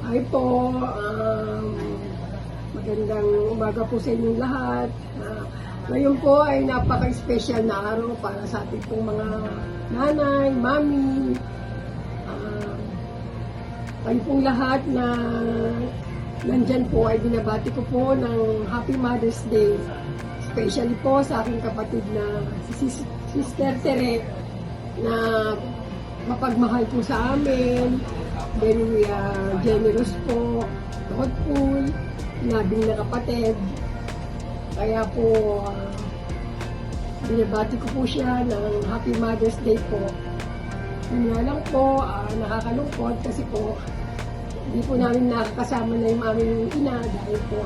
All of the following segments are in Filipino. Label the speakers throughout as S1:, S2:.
S1: Hi po, magandang umaga po sa inyong lahat. Ngayon po ay napaka-special na araw para sa ating pong mga nanay, mami, kayo pong lahat na nandyan po ay binabati ko po ng Happy Mother's Day. Especially po sa aking kapatid na si Sister Tere na mapagmahal po sa amin, very generous po, thoughtful, nabing na kapatid. Kaya po, binabati ko po siya ng Happy Mother's Day po. Yun nga lang po, nakakalungkot kasi po, hindi po namin nakakasama na yung aming ina dahil po,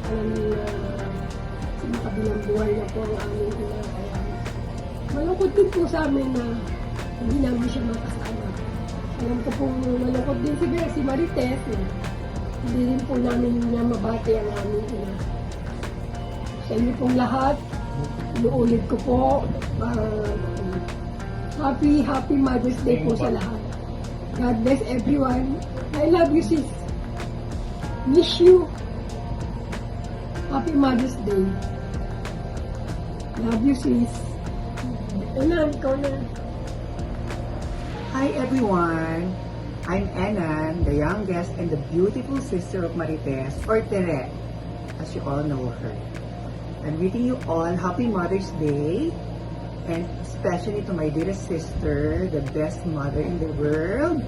S1: alam niyo sa makabilang buhay na po ang aming ina. Kaya malungkot din po sa amin na hindi namin siya makasama. Alam ko po malungkot din si Marites. Hindi rin po namin niya mabati ang aming ina. Sa inyo pong lahat, inuulit ko po, Happy Mother's Day po sa lahat. God bless everyone. I love you, sis. Miss you. Happy Mother's Day. Love you, sis. Ikaw na.
S2: Hi everyone! I'm Enan, the youngest and the beautiful sister of Marites, or Tere, as you all know her. I'm wishing you all Happy Mother's Day, and especially to my dearest sister, the best mother in the world.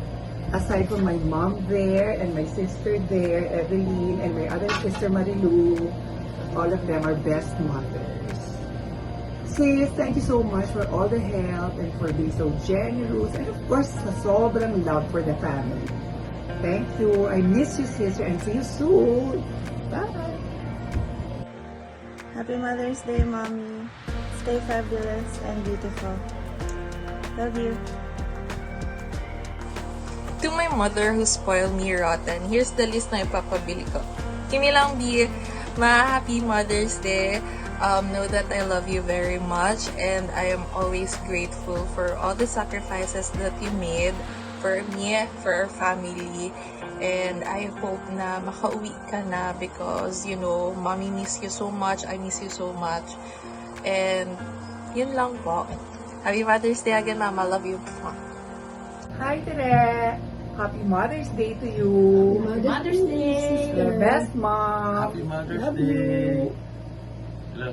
S2: Aside from my mom there, and my sister there, Evelyn, and my other sister Marilu, all of them are best mothers. Sis, thank you so much for all the help and for being so generous, and of course, sa sobrang love for the family. Thank you. I miss you, sister, and see you soon. Bye!
S3: Happy Mother's Day, Mommy. Stay fabulous and beautiful. Love you.
S4: To my mother who spoiled me rotten, here's the list na ipapabili ko. Kimi lang B, happy Mother's Day. Know that I love you very much and I am always grateful for all the sacrifices that you made for me, for our family. And I hope na makauwi ka na because, you know, Mommy miss you so much, I miss you so much. And yun lang po. Happy Mother's Day again, Mama. Love you.
S2: Hi, Tere! Happy Mother's Day to you!
S1: Mother's Day, sister.
S2: You're the best mom!
S5: Happy Mother's
S1: Love
S5: Day.
S1: you.
S5: Hello.